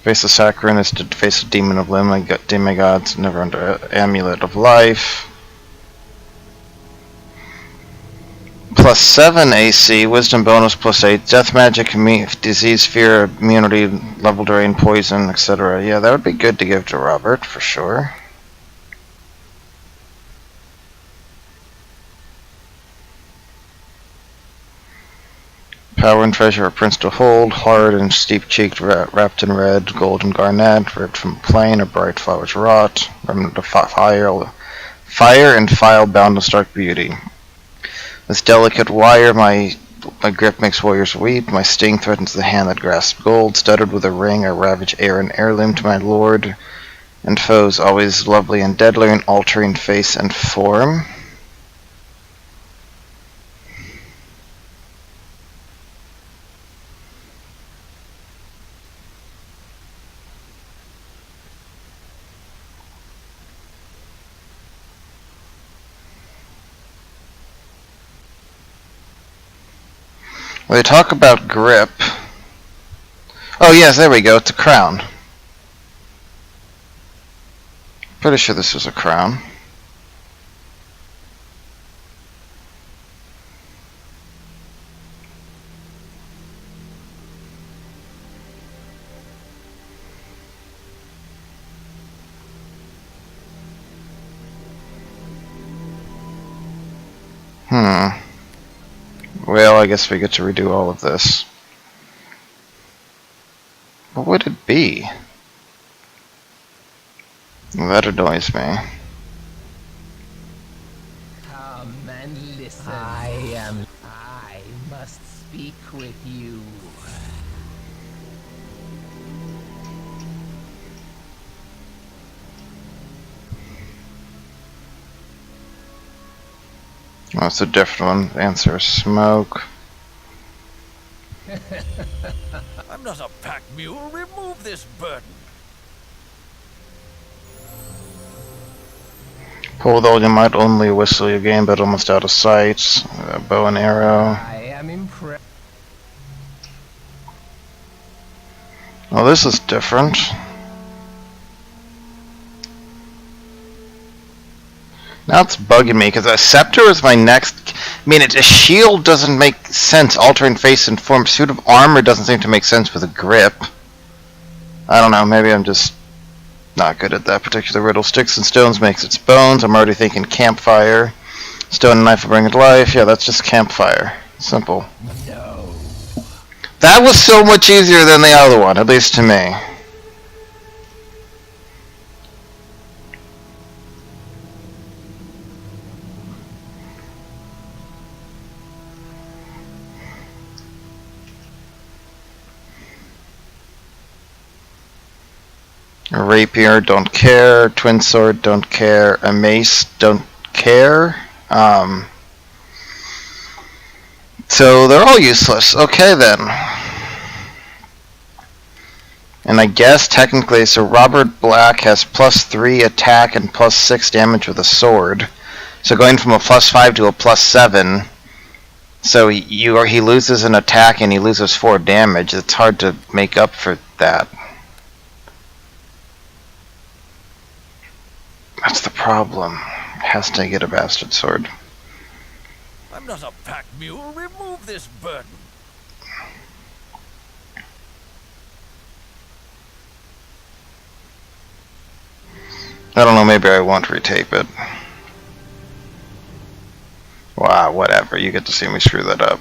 Speaker 1: Face of Saccharine is to face a demon of limb, demigods, never under amulet of life. Plus 7 AC, wisdom bonus plus 8, death magic, disease, fear, immunity, level drain, poison, etc. Yeah, that would be good to give to Robert, for sure. Power and treasure are prince to hold, hard and steep-cheeked, wrapped in red, gold and garnet, ripped from plain, or bright flowers rot, remnant of fire and file bound in stark beauty. This delicate wire, my grip makes warriors weep, my sting threatens the hand that grasps gold, studded with a ring, I ravage air and heirloom to my lord, and foes always lovely and deadly in altering face and form. Well, they talk about grip. Oh yes, there we go, it's a crown. Pretty sure this is a crown. Well, I guess we get to redo all of this. What would it be? That annoys me.
Speaker 5: Come and listen. I must speak with you.
Speaker 1: Oh, it's a different one. Answer smoke.
Speaker 4: I'm not a pack mule. Remove this burden.
Speaker 1: Pull though you might only whistle your game, but almost out of sight. Bow and arrow.
Speaker 5: I am impressed.
Speaker 1: Oh, this is different. Now it's bugging me, because a scepter is my next... I mean, a shield doesn't make sense. Altering face and form. Suit of armor doesn't seem to make sense with a grip. I don't know, maybe I'm just not good at that particular riddle. Sticks and stones makes its bones. I'm already thinking campfire. Stone and knife will bring it to life. Yeah, that's just campfire. Simple.
Speaker 5: No.
Speaker 1: That was so much easier than the other one, at least to me. A rapier, don't care. Twin sword, don't care. A mace, don't care. So they're all useless. Okay then. And I guess technically, so Robert Black has +3 attack and +6 damage with a sword. So going from a +5 to a +7. So he loses an attack and he loses 4 damage. It's hard to make up for that. That's the problem. Has to get a bastard sword.
Speaker 4: I'm not a pack mule. Remove this burden.
Speaker 1: I don't know, maybe I won't retape it. Wow, whatever. You get to see me screw that up.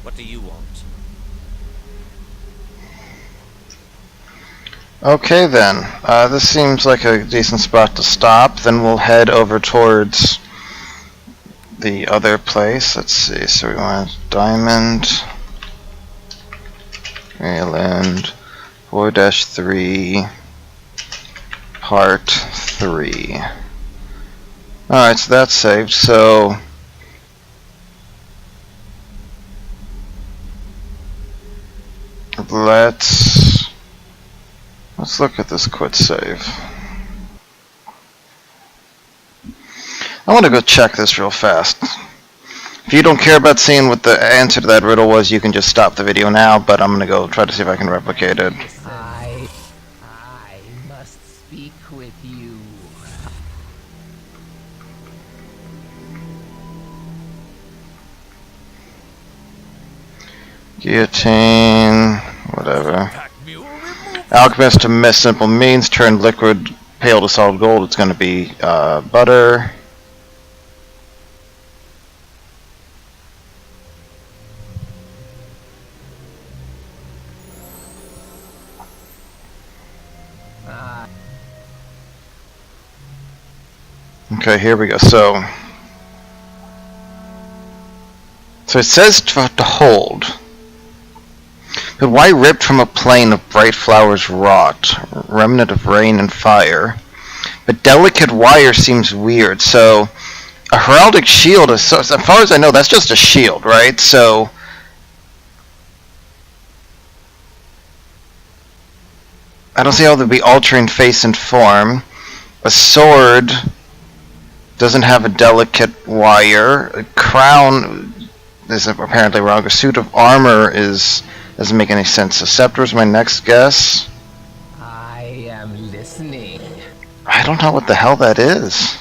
Speaker 4: What do you want?
Speaker 1: Okay then, this seems like a decent spot to stop. Then we'll head over towards the other place. Let's see, so we want Diamond, Aielund, 4-3, Part 3. Alright, so that's saved, so... Let's look at this quit save. I want to go check this real fast. If you don't care about seeing what the answer to that riddle was, you can just stop the video now, but I'm going to go try to see if I can replicate it.
Speaker 5: I must speak with you.
Speaker 1: Guillotine, whatever.
Speaker 4: Pack mule. Remove.
Speaker 1: Alchemist to miss simple means, turn liquid pale to solid gold. It's going to be butter. Okay, here we go. So it says to hold. But why ripped from a plain of bright flowers wrought, remnant of rain and fire? But delicate wire seems weird, so a heraldic shield is, so, as far as I know, that's just a shield, right? So I don't see how they'd be altering face and form. A sword Doesn't have a delicate wire. A crown is apparently wrong. A suit of armor doesn't make any sense. A scepter is my next guess.
Speaker 5: I am listening.
Speaker 1: I don't know what the hell that is.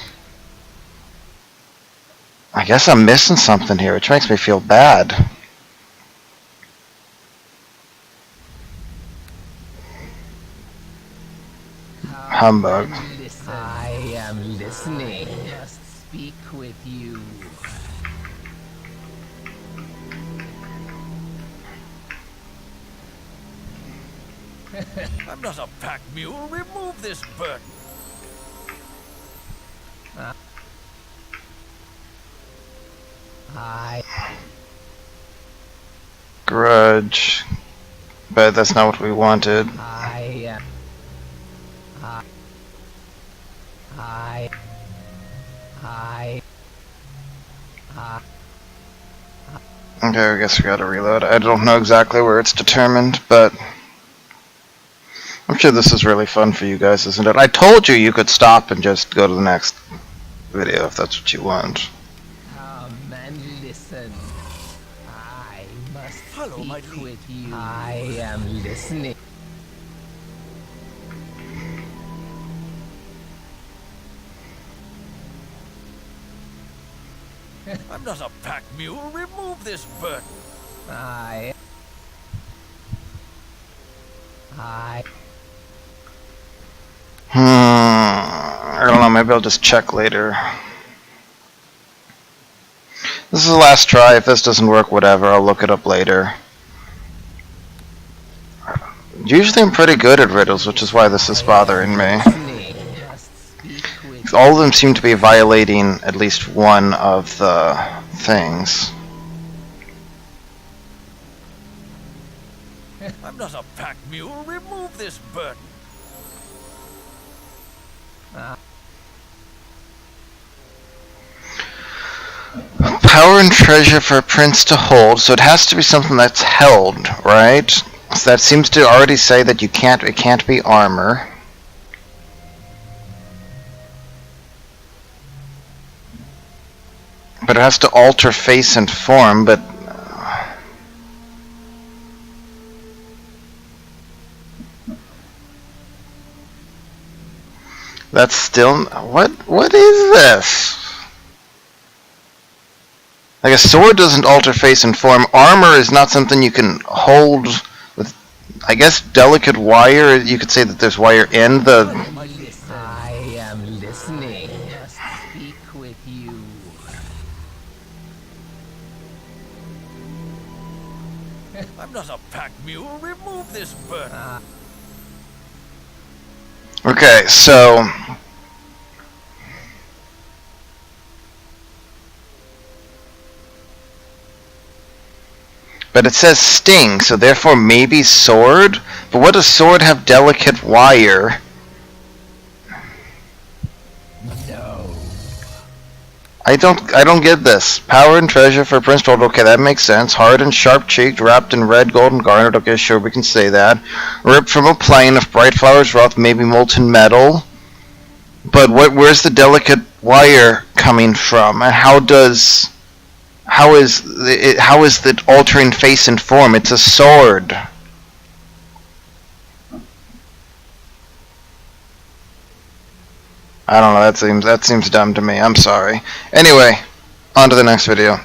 Speaker 1: I guess I'm missing something here, which makes me feel bad. Humbug.
Speaker 5: I am listening. I must speak with you.
Speaker 3: I'm not a pack mule. Remove this burden.
Speaker 5: I
Speaker 1: Grudge. But that's not what we wanted.
Speaker 5: am.
Speaker 1: Okay, I guess we gotta reload. I don't know exactly where it's determined, but I'm sure this is really fun for you guys, isn't it? I told you could stop and just go to the next video if that's what you want.
Speaker 5: Come and listen. I must
Speaker 3: Hello, my
Speaker 5: speak
Speaker 3: liege.
Speaker 5: with you. I am listening.
Speaker 3: I'm not a pack mule. Remove this burden.
Speaker 5: I
Speaker 1: I don't know, maybe I'll just check later. This is the last try. If this doesn't work, whatever, I'll look it up later. Usually I'm pretty good at riddles, which is why this is bothering me.
Speaker 5: must speak with
Speaker 1: All of them seem to be violating at least one of the things.
Speaker 3: I'm not a pack mule. Remove this burden.
Speaker 1: Power and treasure for a prince to hold, so it has to be something that's held, right? So that seems to already say that it can't be armor. But it has to alter face and form, but that's still what is this? Like a sword doesn't alter face and form. Armor is not something you can hold with, I guess, delicate wire. You could say that there's wire in the.
Speaker 5: I am listening. I must speak with you.
Speaker 3: I'm not a pack mule. Remove this burden.
Speaker 1: Okay, so. But it says sting, so therefore maybe sword? But what does sword have delicate wire?
Speaker 5: No.
Speaker 1: I don't get this. Power and treasure for Prince Gold, okay, that makes sense. Hard and sharp-cheeked, wrapped in red, gold, and garnet, okay, sure, we can say that. Ripped from a plane of bright flowers wrought, maybe molten metal. But where's the delicate wire coming from? And how is it altering face and form? It's a sword. I don't know, that seems dumb to me. I'm sorry. Anyway, on to the next video.